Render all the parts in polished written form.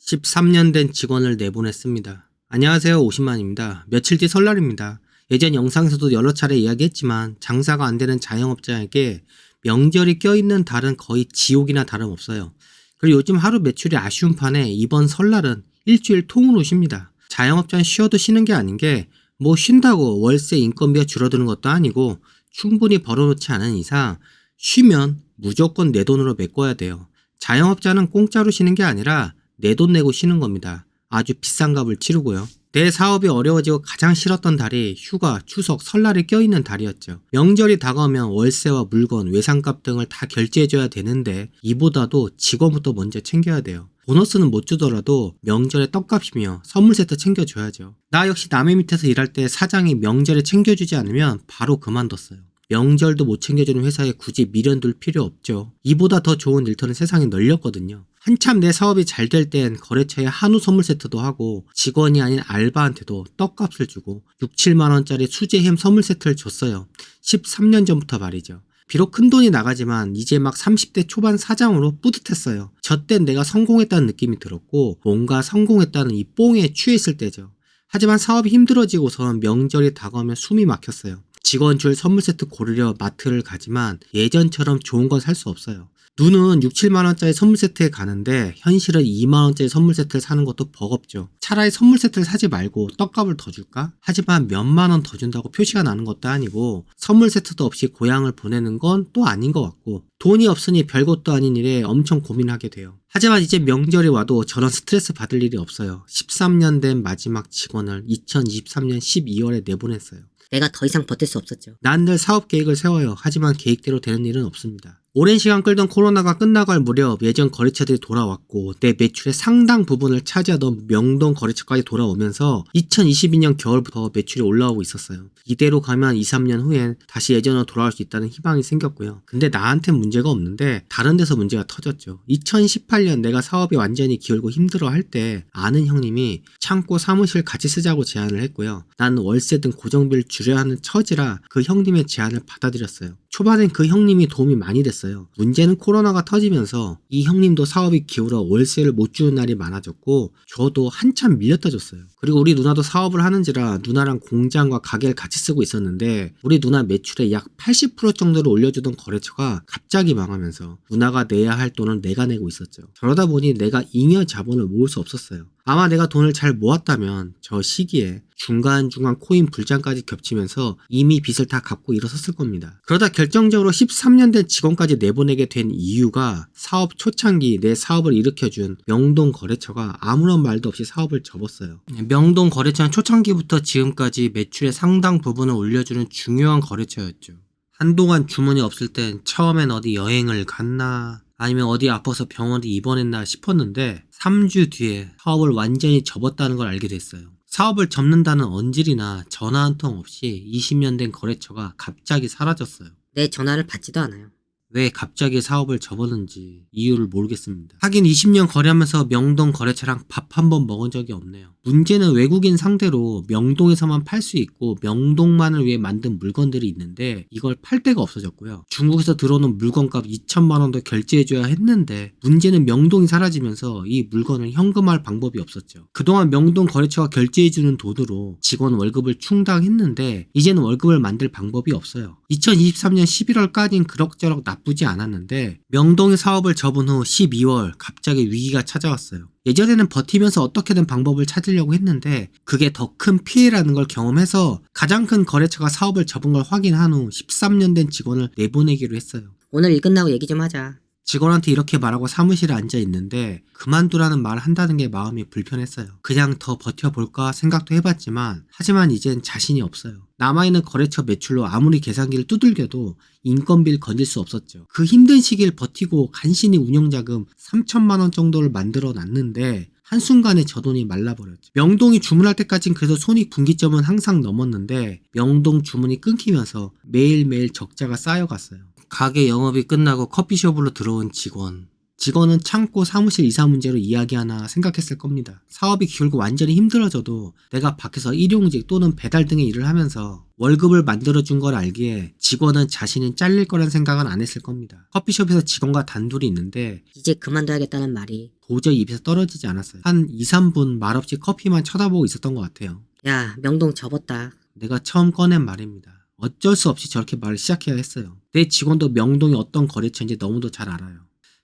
13년 된 직원을 내보냈습니다. 안녕하세요, 오신만입니다. 며칠 뒤 설날입니다. 예전 영상에서도 여러 차례 이야기했지만 장사가 안 되는 자영업자에게 명절이 껴있는 달은 거의 지옥이나 다름없어요. 그리고 요즘 하루 매출이 아쉬운 판에 이번 설날은 일주일 통으로 쉽니다. 자영업자는 쉬어도 쉬는 게 아닌 게 뭐 쉰다고 월세 인건비가 줄어드는 것도 아니고 충분히 벌어놓지 않은 이상 쉬면 무조건 내 돈으로 메꿔야 돼요. 자영업자는 공짜로 쉬는 게 아니라 내 돈 내고 쉬는 겁니다. 아주 비싼 값을 치르고요. 내 사업이 어려워지고 가장 싫었던 달이 휴가, 추석, 설날이 껴있는 달이었죠. 명절이 다가오면 월세와 물건, 외상값 등을 다 결제해줘야 되는데 이보다도 직원부터 먼저 챙겨야 돼요. 보너스는 못 주더라도 명절에 떡값이며 선물 세트 챙겨줘야죠. 나 역시 남의 밑에서 일할 때 사장이 명절에 챙겨주지 않으면 바로 그만뒀어요. 명절도 못 챙겨주는 회사에 굳이 미련둘 필요 없죠. 이보다 더 좋은 일터는 세상에 널렸거든요. 한참 내 사업이 잘 될 땐 거래처에 한우 선물 세트도 하고 직원이 아닌 알바한테도 떡값을 주고 6, 7만원짜리 수제햄 선물 세트를 줬어요. 13년 전부터 말이죠. 비록 큰돈이 나가지만 이제 막 30대 초반 사장으로 뿌듯했어요. 저 땐 내가 성공했다는 느낌이 들었고 뭔가 성공했다는 이 뽕에 취했을 때죠. 하지만 사업이 힘들어지고선 명절이 다가오면 숨이 막혔어요. 직원 줄 선물 세트 고르려 마트를 가지만 예전처럼 좋은 건 살 수 없어요. 눈은 6, 7만원짜리 선물 세트에 가는데 현실은 2만원짜리 선물 세트를 사는 것도 버겁죠. 차라리 선물 세트를 사지 말고 떡값을 더 줄까? 하지만 몇만 원 더 준다고 표시가 나는 것도 아니고 선물 세트도 없이 고향을 보내는 건 또 아닌 것 같고 돈이 없으니 별것도 아닌 일에 엄청 고민하게 돼요. 하지만 이제 명절이 와도 저런 스트레스 받을 일이 없어요. 13년 된 마지막 직원을 2023년 12월에 내보냈어요. 내가 더 이상 버틸 수 없었죠. 난 늘 사업 계획을 세워요. 하지만 계획대로 되는 일은 없습니다. 오랜 시간 끌던 코로나가 끝나갈 무렵 예전 거래처들이 돌아왔고 내 매출의 상당 부분을 차지하던 명동 거래처까지 돌아오면서 2022년 겨울부터 매출이 올라오고 있었어요. 이대로 가면 2, 3년 후엔 다시 예전으로 돌아올 수 있다는 희망이 생겼고요. 근데 나한텐 문제가 없는데 다른 데서 문제가 터졌죠. 2018년 내가 사업이 완전히 기울고 힘들어할 때 아는 형님이 창고 사무실 같이 쓰자고 제안을 했고요. 나는 월세 등 고정비를 줄여야 하는 처지라 그 형님의 제안을 받아들였어요. 초반엔 그 형님이 도움이 많이 됐어요. 문제는 코로나가 터지면서 이 형님도 사업이 기울어 월세를 못 주는 날이 많아졌고 저도 한참 밀렸다 줬어요. 그리고 우리 누나도 사업을 하는지라 누나랑 공장과 가게를 같이 쓰고 있었는데 우리 누나 매출의 약 80% 정도를 올려주던 거래처가 갑자기 망하면서 누나가 내야 할 돈은 내가 내고 있었죠. 그러다 보니 내가 잉여 자본을 모을 수 없었어요. 아마 내가 돈을 잘 모았다면 저 시기에 중간중간 코인 불장까지 겹치면서 이미 빚을 다 갚고 일어섰을 겁니다. 그러다 결정적으로 13년 된 직원까지 내보내게 된 이유가 사업 초창기 내 사업을 일으켜준 명동 거래처가 아무런 말도 없이 사업을 접었어요. 명동 거래처는 초창기부터 지금까지 매출의 상당 부분을 올려주는 중요한 거래처였죠. 한동안 주문이 없을 땐 처음엔 어디 여행을 갔나 아니면 어디 아파서 병원에 입원했나 싶었는데 3주 뒤에 사업을 완전히 접었다는 걸 알게 됐어요. 사업을 접는다는 언질이나 전화 한 통 없이 20년 된 거래처가 갑자기 사라졌어요. 내 전화를 받지도 않아요. 왜 갑자기 사업을 접었는지 이유를 모르겠습니다. 하긴 20년 거래하면서 명동 거래처랑 밥 한 번 먹은 적이 없네요. 문제는 외국인 상대로 명동에서만 팔 수 있고 명동만을 위해 만든 물건들이 있는데 이걸 팔 데가 없어졌고요. 중국에서 들어오는 물건값 2천만 원도 결제해줘야 했는데 문제는 명동이 사라지면서 이 물건을 현금화할 방법이 없었죠. 그동안 명동 거래처가 결제해주는 돈으로 직원 월급을 충당했는데 이제는 월급을 만들 방법이 없어요. 2023년 11월까지는 그럭저럭 나쁘지 않았는데 명동의 사업을 접은 후 12월 갑자기 위기가 찾아왔어요. 예전에는 버티면서 어떻게든 방법을 찾으려고 했는데 그게 더 큰 피해라는 걸 경험해서 가장 큰 거래처가 사업을 접은 걸 확인한 후 13년 된 직원을 내보내기로 했어요. 오늘 일 끝나고 얘기 좀 하자. 직원한테 이렇게 말하고 사무실에 앉아 있는데 그만두라는 말을 한다는 게 마음이 불편했어요. 그냥 더 버텨볼까 생각도 해봤지만 하지만 이젠 자신이 없어요. 남아있는 거래처 매출로 아무리 계산기를 두들겨도 인건비를 건질 수 없었죠. 그 힘든 시기를 버티고 간신히 운영자금 3천만 원 정도를 만들어 놨는데 한순간에 저 돈이 말라버렸죠. 명동이 주문할 때까진 그래도 손익분기점은 항상 넘었는데 명동 주문이 끊기면서 매일매일 적자가 쌓여갔어요. 가게 영업이 끝나고 커피숍으로 들어온 직원. 직원은 창고 사무실 이사 문제로 이야기하나 생각했을 겁니다. 사업이 기울고 완전히 힘들어져도 내가 밖에서 일용직 또는 배달 등의 일을 하면서 월급을 만들어준 걸 알기에 직원은 자신이 잘릴 거란 생각은 안 했을 겁니다. 커피숍에서 직원과 단둘이 있는데 이제 그만둬야겠다는 말이. 도저히 입에서 떨어지지 않았어요. 한 2, 3분 말없이 커피만 쳐다보고 있었던 것 같아요. 야, 명동 접었다. 내가 처음 꺼낸 말입니다. 어쩔 수 없이 저렇게 말을 시작해야 했어요. 내 직원도 명동이 어떤 거래처인지 너무도 잘 알아요.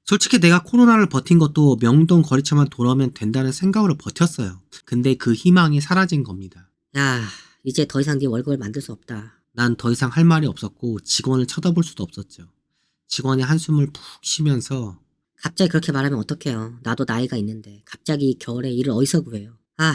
솔직히 내가 코로나를 버틴 것도 명동 거래처만 돌아오면 된다는 생각으로 버텼어요. 근데 그 희망이 사라진 겁니다. 야, 이제 더 이상 네 월급을 만들 수 없다. 난 더 이상 할 말이 없었고 직원을 쳐다볼 수도 없었죠. 직원이 한숨을 푹 쉬면서 갑자기 그렇게 말하면 어떡해요. 나도 나이가 있는데 갑자기 이 겨울에 일을 어디서 구해요. 아,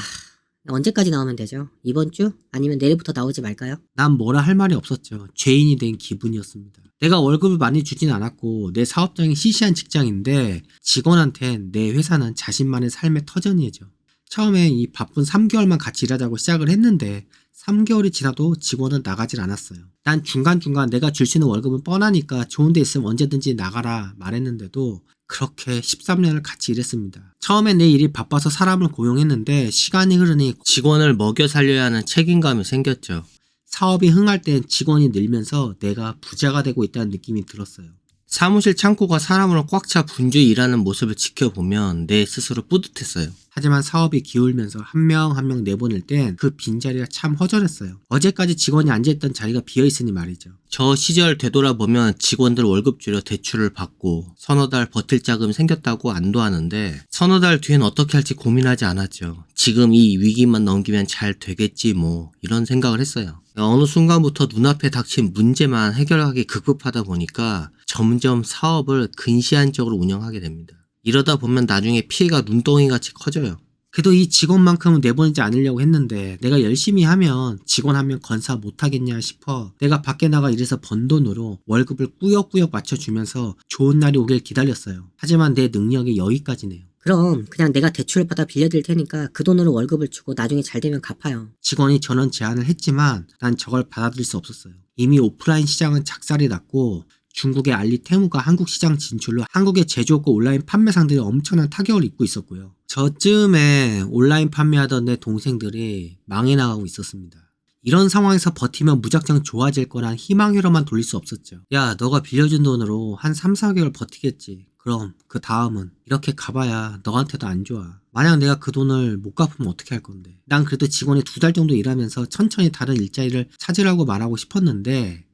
언제까지 나오면 되죠? 이번 주? 아니면 내일부터 나오지 말까요? 난 뭐라 할 말이 없었죠. 죄인이 된 기분이었습니다. 내가 월급을 많이 주진 않았고 내 사업장이 시시한 직장인데 직원한텐 내 회사는 자신만의 삶의 터전이죠. 처음에 이 바쁜 3개월만 같이 일하자고 시작을 했는데 3개월이 지나도 직원은 나가질 않았어요. 난 중간중간 내가 줄 수 있는 월급은 뻔하니까 좋은 데 있으면 언제든지 나가라 말했는데도 그렇게 13년을 같이 일했습니다. 처음엔 내 일이 바빠서 사람을 고용했는데 시간이 흐르니 직원을 먹여 살려야 하는 책임감이 생겼죠. 사업이 흥할 땐 직원이 늘면서 내가 부자가 되고 있다는 느낌이 들었어요. 사무실 창고가 사람으로 꽉 차 분주히 일하는 모습을 지켜보면 내 스스로 뿌듯했어요. 하지만 사업이 기울면서 한 명 한 명 내보낼 땐 그 빈자리가 참 허전했어요. 어제까지 직원이 앉아있던 자리가 비어있으니 말이죠. 저 시절 되돌아보면 직원들 월급 줄여 대출을 받고 서너 달 버틸 자금이 생겼다고 안도하는데 서너 달 뒤엔 어떻게 할지 고민하지 않았죠. 지금 이 위기만 넘기면 잘 되겠지 뭐 이런 생각을 했어요. 어느 순간부터 눈앞에 닥친 문제만 해결하기 급급하다 보니까 점점 사업을 근시안적으로 운영하게 됩니다. 이러다 보면 나중에 피해가 눈덩이같이 커져요. 그래도 이 직원만큼은 내보내지 않으려고 했는데 내가 열심히 하면 직원 한 명 건사 못하겠냐 싶어 내가 밖에 나가 일해서 번 돈으로 월급을 꾸역꾸역 맞춰주면서 좋은 날이 오길 기다렸어요. 하지만 내 능력이 여기까지네요. 그럼 그냥 내가 대출을 받아 빌려드릴 테니까 그 돈으로 월급을 주고 나중에 잘 되면 갚아요. 직원이 전원 제안을 했지만 난 저걸 받아들일 수 없었어요. 이미 오프라인 시장은 작살이 났고 중국의 알리테무가 한국 시장 진출로 한국의 제조업과 온라인 판매상들이 엄청난 타격을 입고 있었고요. 저쯤에 온라인 판매하던 내 동생들이 망해 나가고 있었습니다. 이런 상황에서 버티면 무작정 좋아질 거란 희망으로만 돌릴 수 없었죠. 야, 너가 빌려준 돈으로 한 3, 4개월 버티겠지. 그럼 그 다음은 이렇게 가봐야 너한테도 안 좋아. 만약 내가 그 돈을 못 갚으면 어떻게 할 건데. 난 그래도 직원이 2달 정도 일하면서 천천히 다른 일자리를 찾으라고 말하고 싶었는데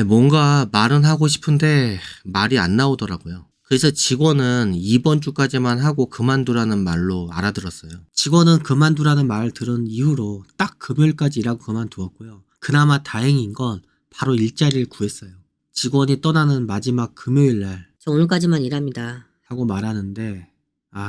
뭔가 말은 하고 싶은데 말이 안 나오더라고요. 그래서 직원은 이번 주까지만 하고 그만두라는 말로 알아들었어요. 직원은 그만두라는 말을 들은 이후로 딱 금요일까지 일하고 그만두었고요. 그나마 다행인 건 바로 일자리를 구했어요. 직원이 떠나는 마지막 금요일날 저 오늘까지만 일합니다. 하고 말하는데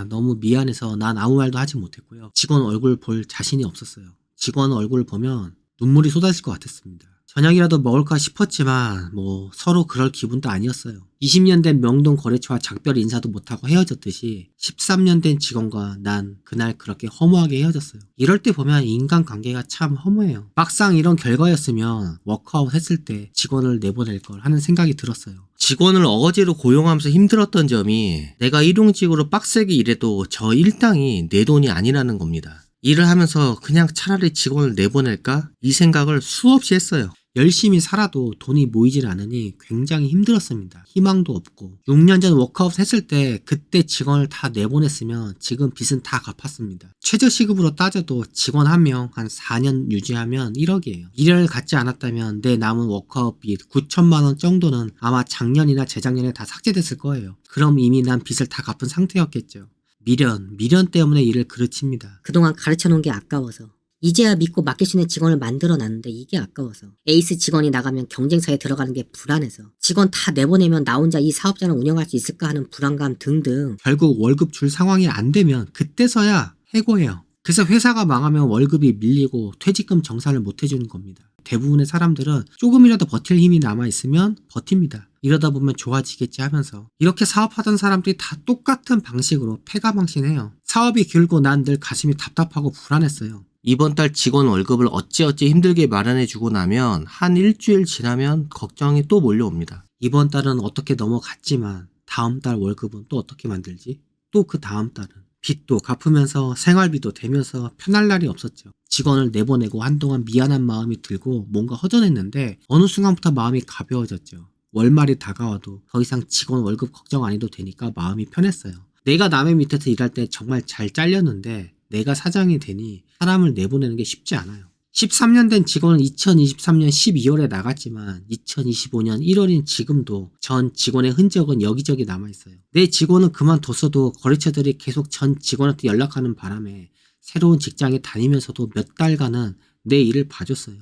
너무 미안해서 난 아무 말도 하지 못했고요. 직원 얼굴 볼 자신이 없었어요. 직원 얼굴을 보면 눈물이 쏟아질 것 같았습니다. 저녁이라도 먹을까 싶었지만 서로 그럴 기분도 아니었어요. 20년 된 명동 거래처와 작별 인사도 못하고 헤어졌듯이 13년 된 직원과 난 그날 그렇게 허무하게 헤어졌어요. 이럴 때 보면 인간관계가 참 허무해요. 막상 이런 결과였으면 워크아웃 했을 때 직원을 내보낼 걸 하는 생각이 들었어요. 직원을 어거지로 고용하면서 힘들었던 점이 내가 일용직으로 빡세게 일해도 저 일당이 내 돈이 아니라는 겁니다. 일을 하면서 그냥 차라리 직원을 내보낼까? 이 생각을 수없이 했어요. 열심히 살아도 돈이 모이질 않으니 굉장히 힘들었습니다. 희망도 없고 6년 전 워크아웃 했을 때 그때 직원을 다 내보냈으면 지금 빚은 다 갚았습니다. 최저시급으로 따져도 직원 한 명 한 4년 유지하면 1억이에요. 미련을 갖지 않았다면 내 남은 워크아웃비 9천만 원 정도는 아마 작년이나 재작년에 다 삭제됐을 거예요. 그럼 이미 난 빚을 다 갚은 상태였겠죠. 미련 때문에 일을 그르칩니다. 그동안 가르쳐놓은 게 아까워서. 이제야 믿고 맡길 수 있는 직원을 만들어놨는데 이게 아까워서. 에이스 직원이 나가면 경쟁사에 들어가는 게 불안해서. 직원 다 내보내면 나 혼자 이 사업장을 운영할 수 있을까 하는 불안감 등등. 결국 월급 줄 상황이 안 되면 그때서야 해고해요. 그래서 회사가 망하면 월급이 밀리고 퇴직금 정산을 못 해주는 겁니다. 대부분의 사람들은 조금이라도 버틸 힘이 남아있으면 버팁니다. 이러다 보면 좋아지겠지 하면서. 이렇게 사업하던 사람들이 다 똑같은 방식으로 패가망신해요. 사업이 길고 난 늘 가슴이 답답하고 불안했어요. 이번 달 직원 월급을 어찌어찌 힘들게 마련해주고 나면 한 일주일 지나면 걱정이 또 몰려옵니다. 이번 달은 어떻게 넘어갔지만 다음 달 월급은 또 어떻게 만들지? 또 그 다음 달은 빚도 갚으면서 생활비도 대면서 편할 날이 없었죠. 직원을 내보내고 한동안 미안한 마음이 들고 뭔가 허전했는데 어느 순간부터 마음이 가벼워졌죠. 월말이 다가와도 더 이상 직원 월급 걱정 안 해도 되니까 마음이 편했어요. 내가 남의 밑에서 일할 때 정말 잘 잘렸는데 내가 사장이 되니 사람을 내보내는 게 쉽지 않아요. 13년 된 직원은 2023년 12월에 나갔지만 2025년 1월인 지금도 전 직원의 흔적은 여기저기 남아있어요. 내 직원은 그만뒀어도 거래처들이 계속 전 직원한테 연락하는 바람에 새로운 직장에 다니면서도 몇 달간은 내 일을 봐줬어요.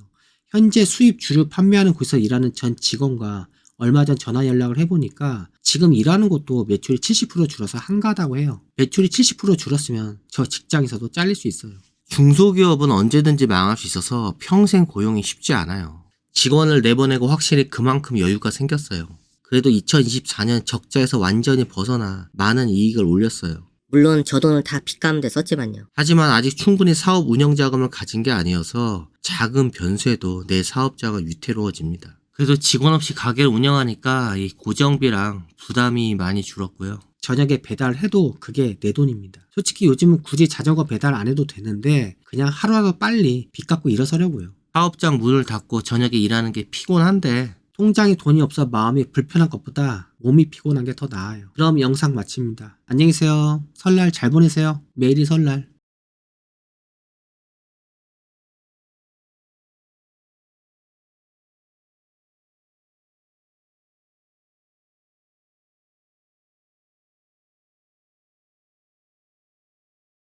현재 수입 주류 판매하는 곳에서 일하는 전 직원과 얼마 전 전화 연락을 해보니까 지금 일하는 곳도 매출이 70% 줄어서 한가하다고 해요. 매출이 70% 줄었으면 저 직장에서도 잘릴 수 있어요. 중소기업은 언제든지 망할 수 있어서 평생 고용이 쉽지 않아요. 직원을 내보내고 확실히 그만큼 여유가 생겼어요. 그래도 2024년 적자에서 완전히 벗어나 많은 이익을 올렸어요. 물론 저 돈을 다 빚 갚는 데 썼지만요. 하지만 아직 충분히 사업 운영 자금을 가진 게 아니어서 작은 변수에도 내 사업자가 위태로워집니다. 그래도 직원 없이 가게를 운영하니까 이 고정비랑 부담이 많이 줄었고요. 저녁에 배달해도 그게 내 돈입니다. 솔직히 요즘은 굳이 자전거 배달 안 해도 되는데 그냥 하루라도 빨리 빚 갚고 일어서려고요. 사업장 문을 닫고 저녁에 일하는 게 피곤한데 통장에 돈이 없어 마음이 불편한 것보다 몸이 피곤한 게 더 나아요. 그럼 영상 마칩니다. 안녕히 계세요. 설날 잘 보내세요. 매일이 설날.